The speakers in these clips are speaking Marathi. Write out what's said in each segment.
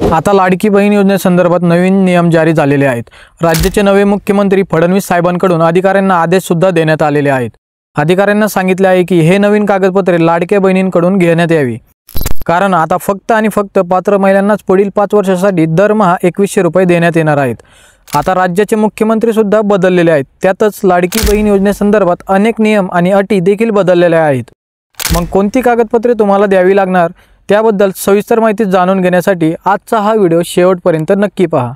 आता लाडकी बहीण योजनेसंदर्भात नवीन नियम जारी झालेले आहेत। राज्याचे नवे मुख्यमंत्री फडणवीस साहेबांकडून अधिकाऱ्यांना आदेश सुद्धा देण्यात आलेले आहेत। अधिकाऱ्यांना सांगितले आहे की हे नवीन कागदपत्रे लाडक्या बहिणींकडून घेण्यात यावी, कारण आता फक्त आणि फक्त पात्र महिलांनाच पुढील 5 वर्षांसाठी दरमहा 2100 रुपये देण्यात येणार आहेत। आता राज्याचे मुख्यमंत्री सुद्धा बदललेले आहेत, त्यातच लाडकी बहीण योजनेसंदर्भात अनेक नियम आणि अटी देखील बदललेल्या आहेत। मग कोणती कागदपत्रे तुम्हाला द्यावी लागणार त्याबद्दल सविस्तर माहिती जाणून घेण्यासाठी आजचा हा व्हिडिओ शेवटपर्यंत नक्की पहा।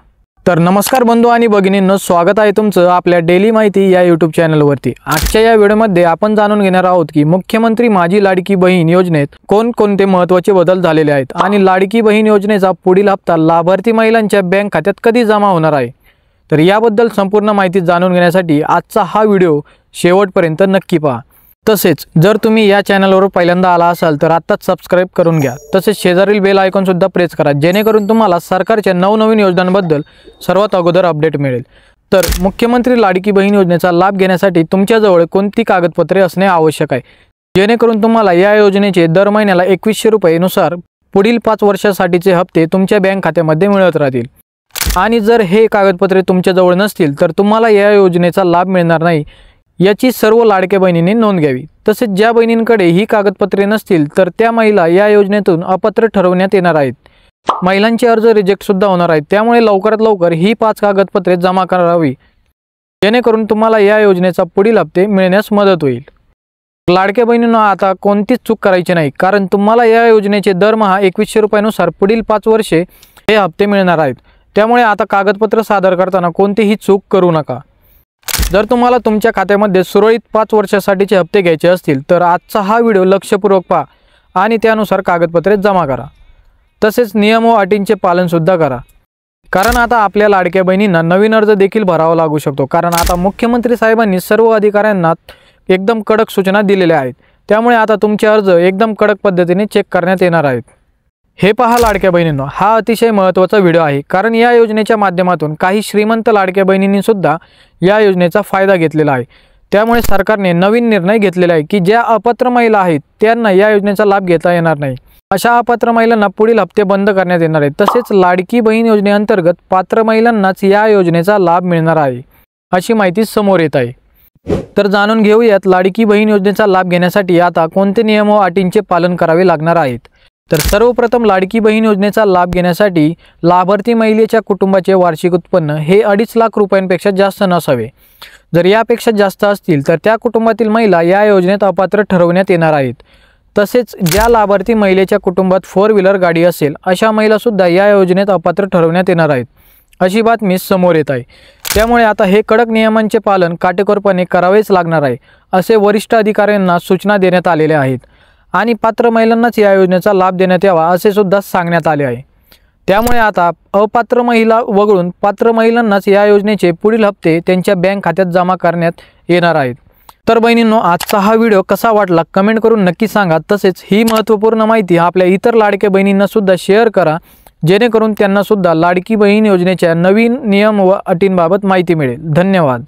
तर नमस्कार बंधू आणि भगिनींनो, स्वागत आहे तुमचं आपल्या डेली माहिती या यूट्यूब चॅनलवरती। आजच्या या व्हिडिओमध्ये आपण जाणून घेणार आहोत की मुख्यमंत्री माझी लाडकी बहीण योजनेत कोणकोणते महत्त्वाचे बदल झालेले आहेत आणि लाडकी बहीण योजनेचा पुढील हप्ता लाभार्थी महिलांच्या बँक खात्यात कधी जमा होणार आहे। तर याबद्दल संपूर्ण माहिती जाणून घेण्यासाठी आजचा हा व्हिडिओ शेवटपर्यंत नक्की पहा। तसेच जर तुम्ही या चॅनलवर पहिल्यांदा आला असाल तर आत्ताच सबस्क्राइब करून घ्या। तसेच शेजारील बेल आयकॉन सुद्धा प्रेस करा, जेणेकरून तुम्हाला सरकारच्या नवनवीन योजनांबद्दल सर्वात अगोदर अपडेट मिळेल। तर मुख्यमंत्री लाडकी बहीण योजनेचा लाभ घेण्यासाठी तुमच्याजवळ कोणती कागदपत्रे असणे आवश्यक आहे, जेणेकरून तुम्हाला या योजनेचे दर महिन्याला 2100 रुपये पुढील 5 वर्षांसाठीचे हप्ते तुमच्या बँक खात्यामध्ये मिळत राहतील। आणि जर हे कागदपत्रे तुमच्याजवळ नसतील तर तुम्हाला या योजनेचा लाभ मिळणार नाही, याची सर्व लाडक्या बहिणींनी नोंद घ्यावी। तसेच ज्या बहिणींकडे ही कागदपत्रे नसतील तर त्या महिला या योजनेतून अपात्र ठरवण्यात येणार आहेत। महिलांचे अर्ज रिजेक्ट सुद्धा होणार आहेत, त्यामुळे लवकरात लवकर ही 5 कागदपत्रे जमा करावी, जेणेकरून तुम्हाला या योजनेचा पुढील हप्ते मिळण्यास मदत होईल। लाडक्या बहिणींना आता कोणतीच चूक करायची नाही, कारण तुम्हाला या योजनेचे दरमहा 2100 रुपयानुसार पुढील 5 वर्षे हे हप्ते मिळणार आहेत। त्यामुळे आता कागदपत्र सादर करताना कोणतीही चूक करू नका। जर तुम्हाला तुमच्या खात्यामध्ये सुरळीत 5 वर्षांसाठीचे हप्ते घ्यायचे असतील तर आजचा हा व्हिडिओ लक्षपूर्वक पहा आणि त्यानुसार कागदपत्रे जमा करा। तसेच नियम व अटींचे पालन सुद्धा करा, कारण आता आपल्या लाडक्या बहिणींना नवीन अर्ज देखील भरावा लागू शकतो। कारण आता मुख्यमंत्री साहेबांनी सर्व अधिकाऱ्यांना एकदम कडक सूचना दिलेल्या आहेत, त्यामुळे आता तुमचे अर्ज एकदम कडक पद्धतीने चेक करण्यात येणार आहेत। हे पहा लाडक्या बहिणींनो, हा अतिशय महत्त्वाचा व्हिडिओ आहे, कारण या योजनेच्या माध्यमातून काही श्रीमंत लाडक्या बहिणींनी सुद्धा या योजनेचा फायदा घेतलेला आहे। त्यामुळे सरकारने नवीन निर्णय घेतलेला आहे की ज्या अपात्र महिला आहेत त्यांना या योजनेचा लाभ घेता येणार नाही। अशा अपात्र महिलांना पुढील हप्ते बंद करण्यात येणार आहेत। तसेच लाडकी बहीण योजनेअंतर्गत पात्र महिलांनाच या योजनेचा लाभ मिळणार आहे, अशी माहिती समोर येत आहे। तर जाणून घेऊयात लाडकी बहीण योजनेचा लाभ घेण्यासाठी आता कोणते नियम व अटींचे पालन करावे लागणार आहेत। तर सर्वप्रथम लाडकी बहीण योजनेचा लाभ घेण्यासाठी लाभार्थी महिलेच्या कुटुंबाचे वार्षिक उत्पन्न हे 2.5 लाख रुपयांपेक्षा जास्त नसावे। जर यापेक्षा जास्त असतील तर त्या कुटुंबातील महिला या योजनेत अपात्र ठरवण्यात येणार आहेत। तसेच ज्या लाभार्थी महिलेच्या कुटुंबात 4 व्हीलर गाडी असेल अशा महिलासुद्धा या योजनेत अपात्र ठरवण्यात येणार आहेत, अशी बातमी समोर येत आहे। त्यामुळे आता हे कडक नियमांचे पालन काटेकोरपणे करावेच लागणार आहे, असे वरिष्ठ अधिकाऱ्यांना सूचना देण्यात आलेल्या आहेत आणि पात्र महिलांनाच या योजनेचा लाभ देण्यात यावा असे सुद्धा सांगण्यात आले आहे। त्यामुळे आता अपात्र महिला वगळून पात्र महिलांनाच या योजनेचे पुढील हप्ते त्यांच्या बँक खात्यात जमा करण्यात येणार आहेत। तर बहिणींनो, आजचा हा व्हिडिओ कसा वाटला कमेंट करून नक्की सांगा। तसेच ही महत्त्वपूर्ण माहिती आपल्या इतर लाडक्या बहिणींना सुद्धा शेअर करा, जेणेकरून त्यांना सुद्धा लाडकी बहीण योजनेच्या नवीन नियम व अटींबाबत माहिती मिळेल। धन्यवाद।